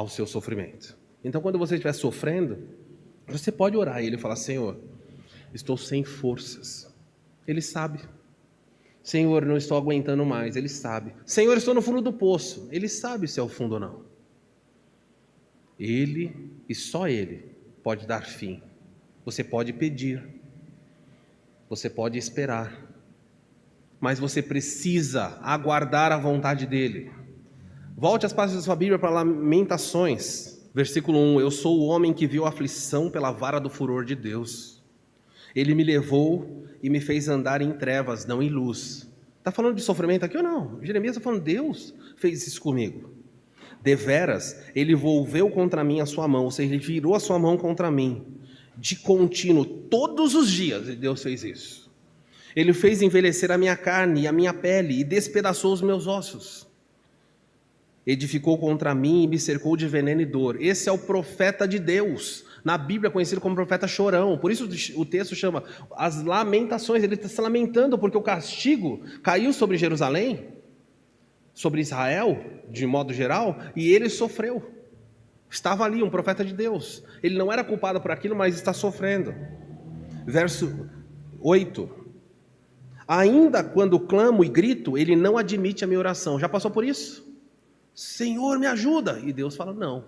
ao seu sofrimento. Então, quando você estiver sofrendo, você pode orar a Ele e falar: Senhor, estou sem forças. Ele sabe. Senhor, não estou aguentando mais. Ele sabe. Senhor, estou no fundo do poço. Ele sabe se é o fundo ou não. Ele e só Ele pode dar fim. Você pode pedir. Você pode esperar. Mas você precisa aguardar a vontade dEle. Volte as páginas da sua Bíblia para Lamentações, versículo 1. Eu sou o homem que viu a aflição pela vara do furor de Deus. Ele me levou e me fez andar em trevas, não em luz. Está falando de sofrimento aqui ou não? Jeremias está falando: Deus fez isso comigo. Deveras, Ele volveu contra mim a sua mão, ou seja, Ele virou a sua mão contra mim. De contínuo, todos os dias, Deus fez isso. Ele fez envelhecer a minha carne e a minha pele e despedaçou os meus ossos. Edificou contra mim e me cercou de veneno e dor. Esse é o profeta de Deus, na Bíblia conhecido como profeta chorão. Por isso o texto chama as lamentações. Ele está se lamentando porque o castigo caiu sobre Jerusalém, sobre Israel, de modo geral, e ele sofreu. Estava ali um profeta de Deus. Ele não era culpado por aquilo, mas está sofrendo. Verso 8. Ainda quando clamo e grito, ele não admite a minha oração. Já passou por isso? Senhor, me ajuda. E Deus fala: não.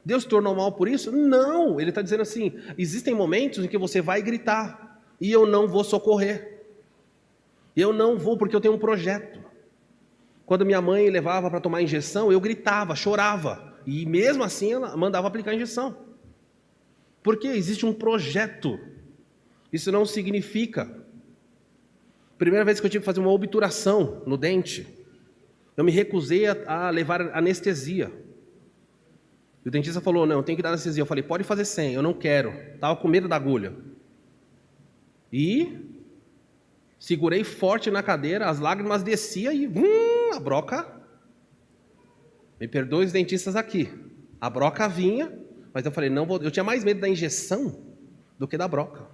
Deus tornou mal por isso? Não. Ele está dizendo assim: existem momentos em que você vai gritar e eu não vou socorrer. Eu não vou, porque eu tenho um projeto. Quando minha mãe levava para tomar injeção, eu gritava, chorava. E mesmo assim ela mandava aplicar a injeção. Porque existe um projeto. Isso não significa. Primeira vez que eu tive que fazer uma obturação no dente, eu me recusei a levar anestesia. E o dentista falou: não, eu tenho que dar anestesia. Eu falei: pode fazer sem, eu não quero. Estava com medo da agulha. E segurei forte na cadeira, as lágrimas desciam e a broca. Me perdoe os dentistas aqui. A broca vinha, mas eu falei: não vou. Eu tinha mais medo da injeção do que da broca.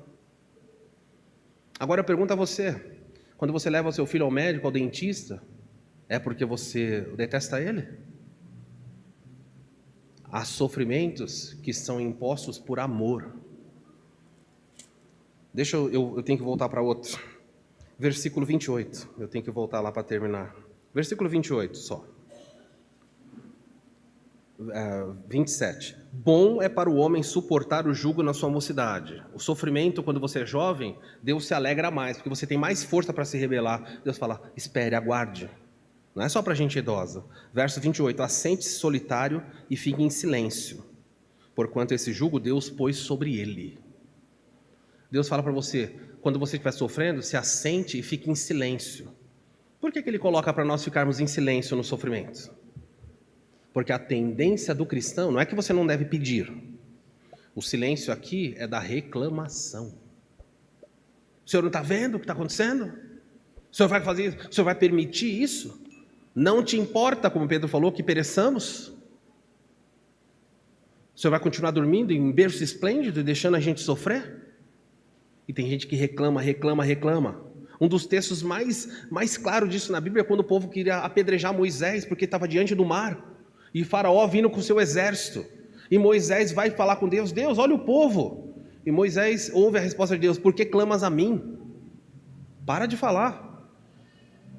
Agora eu pergunto a você: quando você leva o seu filho ao médico, ao dentista, é porque você detesta ele? Há sofrimentos que são impostos por amor. Eu tenho que voltar para outro. Versículo 28. Eu tenho que voltar lá para terminar. Versículo 28 só. 27. Bom é para o homem suportar o jugo na sua mocidade. O sofrimento, quando você é jovem, Deus se alegra mais, porque você tem mais força para se rebelar. Deus fala: espere, aguarde. Não é só para gente idosa. Verso 28. Assente-se solitário e fique em silêncio, porquanto esse jugo Deus pôs sobre ele. Deus fala para você: quando você estiver sofrendo, se assente e fique em silêncio. Por que Ele coloca para nós ficarmos em silêncio no sofrimento? Porque a tendência do cristão não é que você não deve pedir. O silêncio aqui é da reclamação. O senhor não está vendo o que está acontecendo? O senhor vai fazer isso? O senhor vai permitir isso? Não te importa, como Pedro falou, que pereçamos? O senhor vai continuar dormindo em berço esplêndido e deixando a gente sofrer? E tem gente que reclama. Um dos textos mais claros disso na Bíblia é quando o povo queria apedrejar Moisés, porque estava diante do mar. E Faraó vindo com seu exército. E Moisés vai falar com Deus: Deus, olha o povo. E Moisés ouve a resposta de Deus: por que clamas a mim? Para de falar.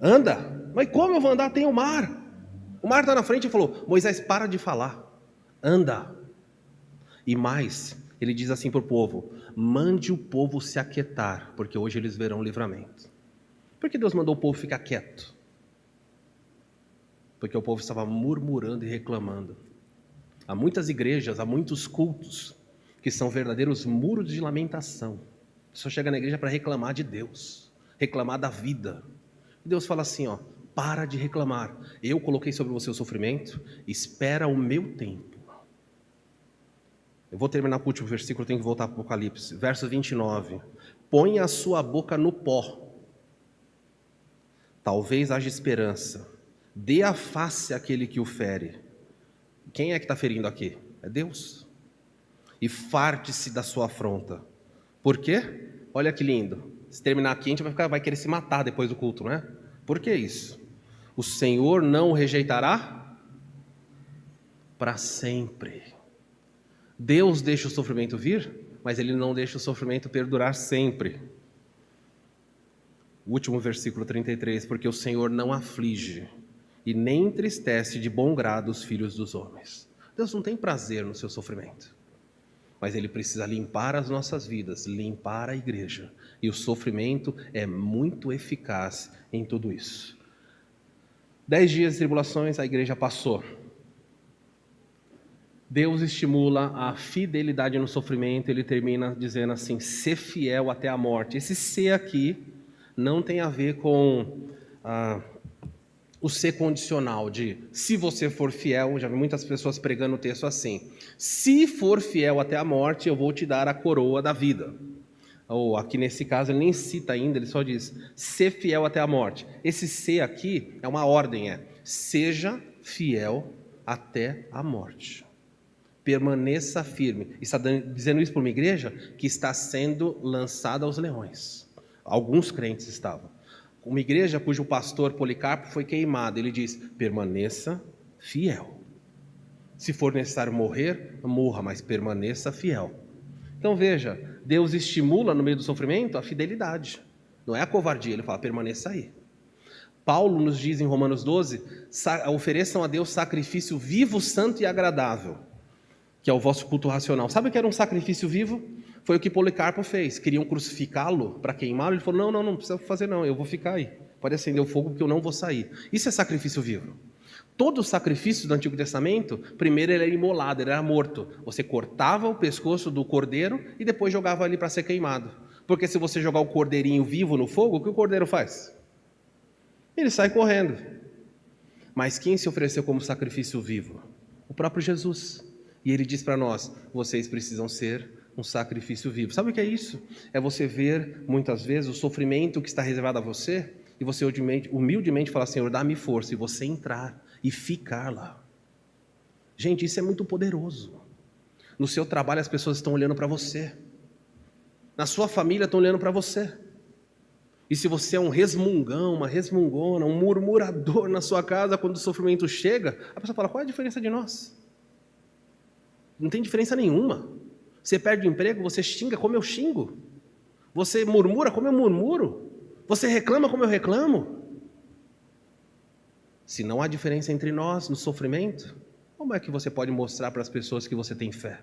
Anda. Mas como eu vou andar? Tem o mar. O mar está na frente e falou: Moisés, para de falar. Anda. E mais, ele diz assim para o povo: mande o povo se aquietar, porque hoje eles verão livramento. Por que Deus mandou o povo ficar quieto? Porque o povo estava murmurando e reclamando. Há muitas igrejas, há muitos cultos que são verdadeiros muros de lamentação. A pessoa chega na igreja para reclamar de Deus, reclamar da vida. E Deus fala assim: ó, para de reclamar. Eu coloquei sobre você o sofrimento, espera o meu tempo. Eu vou terminar com o último versículo, tenho que voltar para o Apocalipse. Verso 29. Põe a sua boca no pó. Talvez haja esperança. Dê a face àquele que o fere. Quem é que está ferindo aqui? É Deus. E farte-se da sua afronta. Por quê? Olha que lindo. Se terminar aqui, a gente vai querer se matar depois do culto, né? Por que isso? O Senhor não o rejeitará? para sempre. Deus deixa o sofrimento vir, mas Ele não deixa o sofrimento perdurar sempre. O último versículo 33, porque o Senhor não aflige e nem entristece de bom grado os filhos dos homens. Deus não tem prazer no seu sofrimento, mas Ele precisa limpar as nossas vidas, limpar a igreja, e o sofrimento é muito eficaz em tudo isso. 10 dias de tribulações, a igreja passou. Deus estimula a fidelidade no sofrimento, Ele termina dizendo assim, ser fiel até a morte. Esse ser aqui não tem a ver com o ser condicional de se você for fiel. Já vi muitas pessoas pregando o texto assim, se for fiel até a morte, eu vou te dar a coroa da vida. Ou aqui nesse caso ele nem cita ainda, ele só diz, ser fiel até a morte. Esse ser aqui é uma ordem, seja fiel até a morte. Permaneça firme. Está dizendo isso para uma igreja que está sendo lançada aos leões. Alguns crentes estavam. Uma igreja cujo pastor Policarpo foi queimado. Ele diz, permaneça fiel. Se for necessário morrer, morra, mas permaneça fiel. Então veja, Deus estimula no meio do sofrimento a fidelidade. Não é a covardia, Ele fala, permaneça aí. Paulo nos diz em Romanos 12, ofereçam a Deus sacrifício vivo, santo e agradável, que é o vosso culto racional. Sabe o que era um sacrifício vivo? Foi o que Policarpo fez. Queriam crucificá-lo para queimá-lo. Ele falou, não precisa fazer não, eu vou ficar aí. Pode acender o fogo porque eu não vou sair. Isso é sacrifício vivo. Todo o sacrifício do Antigo Testamento, primeiro ele era imolado, ele era morto. Você cortava o pescoço do cordeiro e depois jogava ali para ser queimado. Porque se você jogar o cordeirinho vivo no fogo, o que o cordeiro faz? Ele sai correndo. Mas quem se ofereceu como sacrifício vivo? O próprio Jesus. E Ele diz para nós, vocês precisam ser um sacrifício vivo. Sabe o que é isso? É você ver, muitas vezes, o sofrimento que está reservado a você, e você humildemente falar, Senhor, dá-me força, e você entrar e ficar lá. Gente, isso é muito poderoso. No seu trabalho as pessoas estão olhando para você. Na sua família estão olhando para você. E se você é um resmungão, uma resmungona, um murmurador na sua casa, quando o sofrimento chega, a pessoa fala, qual é a diferença de nós? Não tem diferença nenhuma. Você perde o emprego, você xinga como eu xingo. Você murmura como eu murmuro. Você reclama como eu reclamo. Se não há diferença entre nós no sofrimento, como é que você pode mostrar para as pessoas que você tem fé?